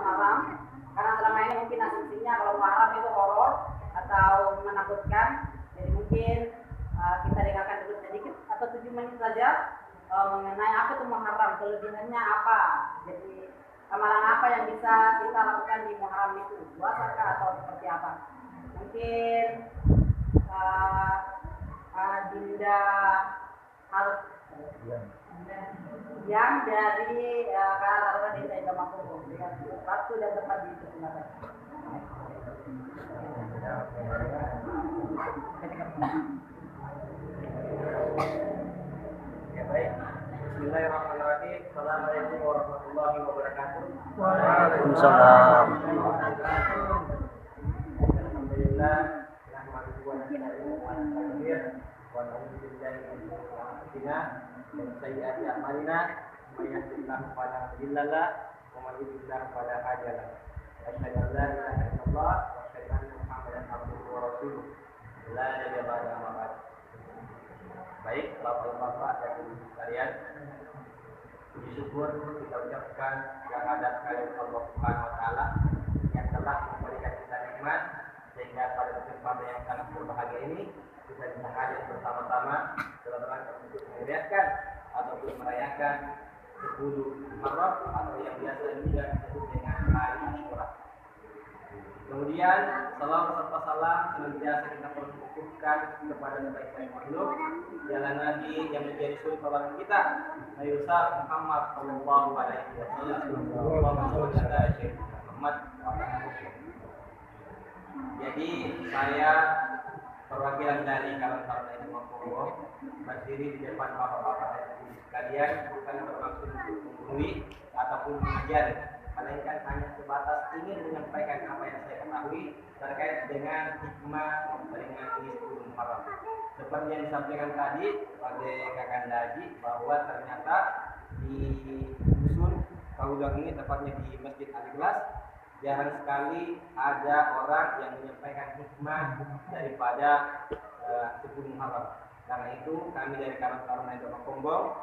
haram, karena selama ini mungkin asumsinya kalau haram itu horor atau menakutkan. Jadi mungkin kita dengarkan dulu sedikit atau 7 menit saja mengenai apa itu Muharram, kelebihannya apa. Jadi amalan apa yang bisa kita lakukan di Muharram itu, puasa atau seperti apa? Mungkin Dinda hal yang dari Karataruna Desa Indah Punggung dengan waktu dan tempat dipersilakan. Ya baik. Bismillahirrahmanirrahim. Assalamualaikum warahmatullahi wabarakatuh. Waalaikumsalam. Alhamdulillah. Nahmaduhu wa nasta'inuhu wa nastaghfiruh wa na'udzu billahi min shururi anfusina wa min sayyiati a'malina. May yahdihillahu fala mudilla lahu wa man yudlil fala hadiya lahu. Asyhadu an la ilaha illallah wa asyhadu anna Muhammadan abduhu wa rasuluh. La nabiyya ba'da ma ba'd. Baik, Bapak-bapak dan Ibu sekalian, puji syukur kita ucapkan kehadirat kalian Allah Subhanahu wa taala yang telah memberikan kita nikmat sehingga pada kesempatan yang sangat berbahagia ini kita bisa hadir bersama-sama dalam rangka untuk merayakan ataupun merayakan 10 Muharram atau yang biasa juga disebut dengan hari Asyura. Kemudian salam serta salam senantiasa kita perlukan kepada sebaik-baik makhluk jalan Nabi yang menjadi suri tauladan kita, Nabi Muhammad sallallahu alaihi wasallam. Muhammad. Jadi saya perwakilan dari Karataruna Desa Punggung berdiri di depan bapak-bapak dan ibu sekalian bukan bermaksud untuk menggurui ataupun mengajari, melainkan hanya sebatas ingin menyampaikan apa yang saya ketahui terkait dengan hikmah memperingati 10 Muharram. Seperti yang disampaikan tadi oleh Kakanda Haji bahwa ternyata di dusun Kaulang ini, tepatnya di Masjid Al-Ikhlas, jarang sekali ada orang yang menyampaikan hikmah daripada 10 Muharram. Karena itu kami dari Karataruna Desa Punggung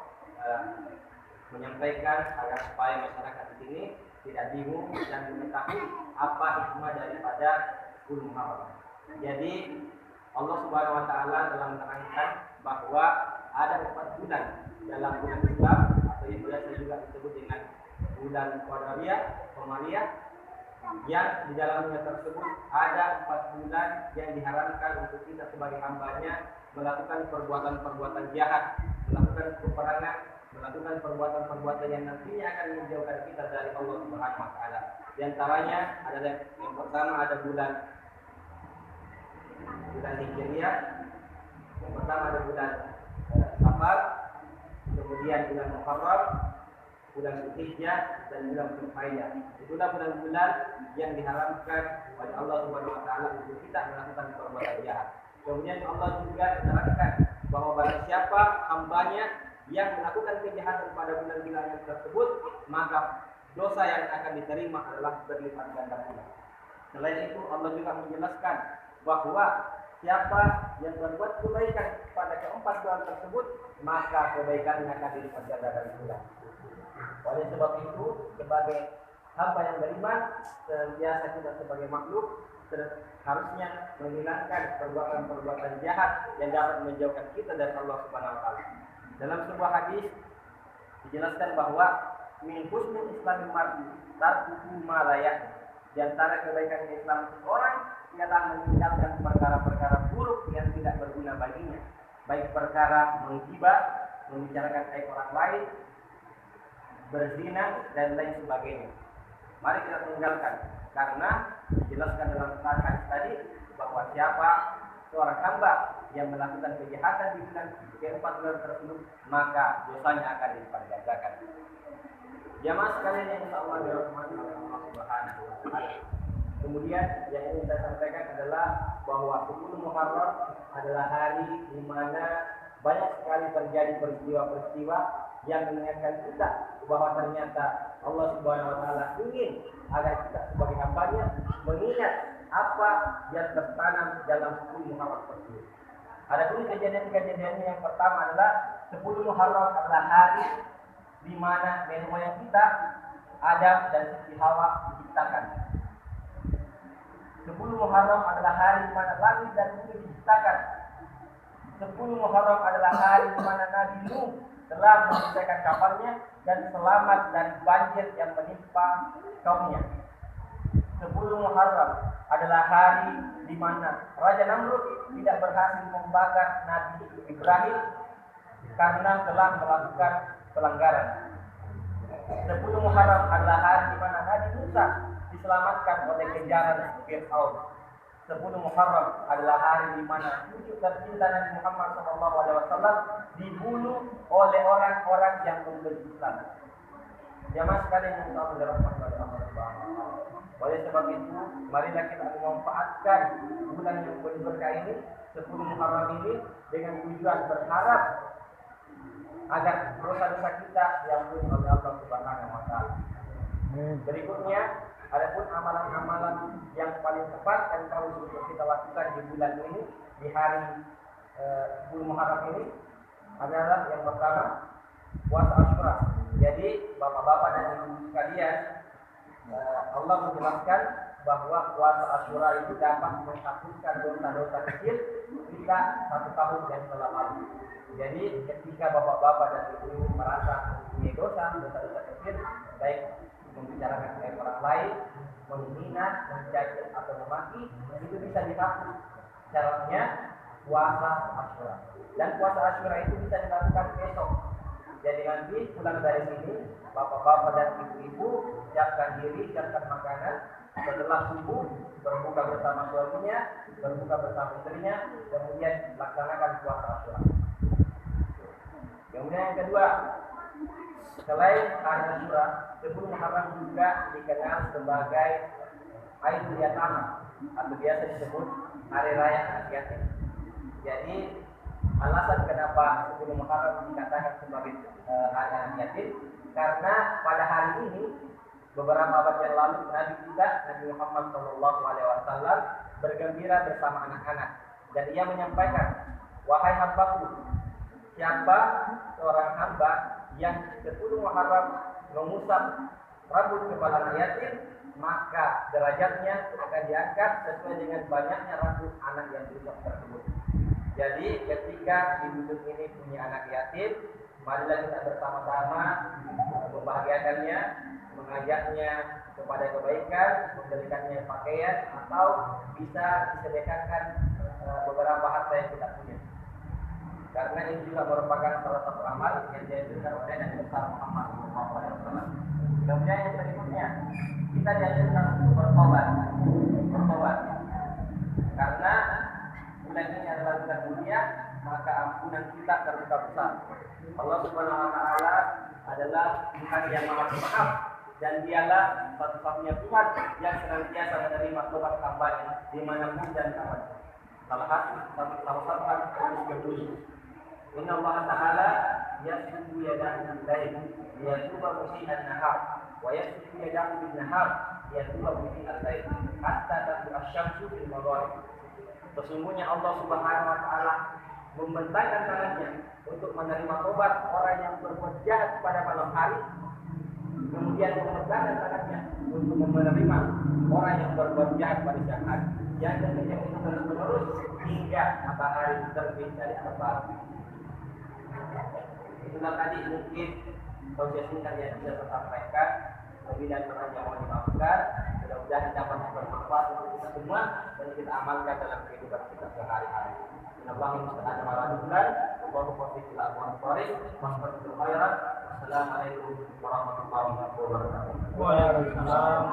menyampaikan agar supaya masyarakat di sini tidak bingung dan mengetahui apa hikmah daripada 10 Muharram. Jadi Allah Subhanahu wa taala telah menerangkan bahwa ada 4 bulan dalam bulan Islam atau yang biasa juga disebut dengan bulan Qamariyah, yang di dalamnya tersebut ada 4 bulan yang diharamkan untuk kita sebagai hambanya melakukan perbuatan-perbuatan jahat, melakukan peperangan, melakukan perbuatan-perbuatan yang nantinya akan menjauhkan kita dari Allah Subhanahu wa taala. Di antaranya adalah yang pertama ada bulan Hijriah, yang pertama ada bulan Safar, kemudian bulan Muharram, bulan Dzulhijjah dan bulan Dzulhijjah. Itulah bulan-bulan yang diharamkan oleh Allah Subhanahu wa taala untuk kita melakukan perbuatan jahat. Kemudian Allah juga menerangkan bahwa barang siapa hambanya yang melakukan kejahatan pada bulan-bulan yang tersebut, maka dosa yang akan diterima adalah berlipat ganda pula. Selain itu Allah juga menjelaskan bahwa siapa yang berbuat kebaikan pada keempat bulan tersebut, maka kebaikannya akan dilipat gandakan pula. Oleh sebab itu, sebagai hamba yang beriman, senantiasa kita sebagai makhluk harusnya menghilangkan perbuatan-perbuatan jahat yang dapat menjauhkan kita dari Allah Subhanahu wa taala. Dalam sebuah hadis dijelaskan bahwa min husnul islamil mar'i tarkuhu ma la ya'ni. Di antara kebaikan Islam seseorang ialah meninggalkan perkara-perkara buruk yang tidak berguna baginya, baik perkara menghibah, membicarakan aib orang lain, berzina dan lain sebagainya. Mari kita tinggalkan, karena dijelaskan dalam hadis tadi bahwa siapa seorang hamba yang melakukan kejahatan di bulan ke-4 bulan tersebut, maka dosanya akan dilipat gandakan. Jamaah sekalian yang insyaallah dirahmati oleh Allah Subhanahu wa taala. Kemudian yang ingin saya sampaikan adalah bahwa 10 Muharram adalah hari di mana banyak sekali terjadi peristiwa-peristiwa yang mengingatkan kita bahwa ternyata Allah Subhanahu wa taala ingin agar kita sebagai hambanya mengingat apa yang tertanam dalam 10 Muharram tersebut. Ada pun kejadian-kejadian yang pertama adalah 10 Muharram adalah hari di mana nenek moyang kita Adam dan Siti Hawa diciptakan. 10 Muharram adalah hari di mana langit dan bumi diciptakan. 10 Muharram adalah hari di mana Nabi Nuh telah menyelesaikan kapalnya dan selamat dari banjir yang menimpa kaumnya. 10 Muharram adalah hari di mana Raja Namrud tidak berhasil membakar Nabi Ibrahim karena telah melakukan pelanggaran. 10 Muharram adalah hari di mana Nabi Musa diselamatkan oleh kejaran Fir'aun. 10 Muharram adalah hari di mana cucu tercinta Nabi Muhammad SAW dibunuh oleh orang-orang yang membenci Islam. Jamaah sekalian yang telah dirahmati oleh Allah Subhanahu wa taala. Oleh sebab itu, marilah kita memanfaatkan bulan yang penuh berkah ini, 10 Muharram ini, dengan tujuan berharap agar dosa-dosa kita diampuni oleh Allah Subhanahu wa taala. Berikutnya, adapun amalan-amalan yang paling tepat dan harus untuk kita lakukan di bulan ini, di hari 10 Muharram ini adalah yang pertama puasa Asyura. Jadi bapak-bapak dan ibu sekalian, Allah menjelaskan bahwa puasa Asyura itu dapat menghapuskan dosa-dosa kecil kita 1 tahun yang telah lalu. Jadi ketika bapak-bapak dan ibu merasa mempunyai dosa-dosa kecil, baik membicarakan dengan orang lain, menghina, mencaci atau memaki, itu bisa dihapus. Caranya puasa Asyura. Dan puasa Asyura itu bisa dilakukan besok. Jadi nanti pulang dari sini, bapak-bapak dan ibu-ibu siapkan diri, siapkan makanan. Setelah subuh, berbuka bersama suaminya, berbuka bersama istrinya, kemudian laksanakan puasa Asyura. Kemudian yang kedua, selain hari Asyura, 10 Muharram juga dikenal sebagai Aidul Yatama atau biasa disebut Hari Raya Anak Yatim. Jadi alasan kenapa 10 Muharram dikatakan sebagai Hari Anak Yatim, karena pada hari ini beberapa abad yang lalu Nabi kita Nabi Muhammad SAW bergembira bersama anak-anak dan ia menyampaikan, wahai hambaku, siapa seorang hamba yang 10 Muharram mengusap rambut kepala anak yatim, maka derajatnya akan diangkat sesuai dengan banyaknya rambut anak yang diusap tersebut. Jadi ketika di dusun ini punya anak yatim, marilah kita bersama-sama membahagiakannya, mengajaknya kepada kebaikan, memberikannya pakaian, atau bisa disedekahkan beberapa harta yang kita punya. Karena ini juga merupakan salah satu amal yang dianjurkan oleh Nabi besar Muhammad SAW. Kemudian yang berikutnya, kita dianjurkan untuk bertobat. Karena bulan ini adalah bulan mulia, maka ampunan kita terbuka besar. Allah Subhanahu wa taala adalah Tuhan yang Maha Pemaaf dan dialah satu-satunya Tuhan yang senantiasa menerima tobat hamba-Nya dimanapun dan kapan. Salah satu hadis berbunyi, Inna Allah Ta'ala yasbudu yadahu bil-lail liyatuba musii'an nahar wa yasbudu yadahu bin-nahar liyatuba musii'al lail hatta tatlu'a asy-syamsu fil maghrib. Sesungguhnya Allah Subhanahu wa taala membentangkan tangannya untuk menerima tobat orang yang berbuat jahat pada malam hari, kemudian membentangkan tangannya untuk menerima orang yang berbuat jahat pada siang hari. Yang demikian itu terus-menerus hingga matahari terbit dari atas barat. Itulah tadi mungkin proses singkat yang bisa saya sampaikan. Lebih dan kurang yang mohon dimaafkan. Mudah-mudahan dapat bermanfaat untuk kita semua dan kita amalkan dalam kehidupan kita sehari-hari. Allahumma musta'an ala nuzlan, Allahu qawfi ila aqwan sharif, wasfatul khairat. Assalamualaikum warahmatullahi wabarakatuh. Waalaikumsalam.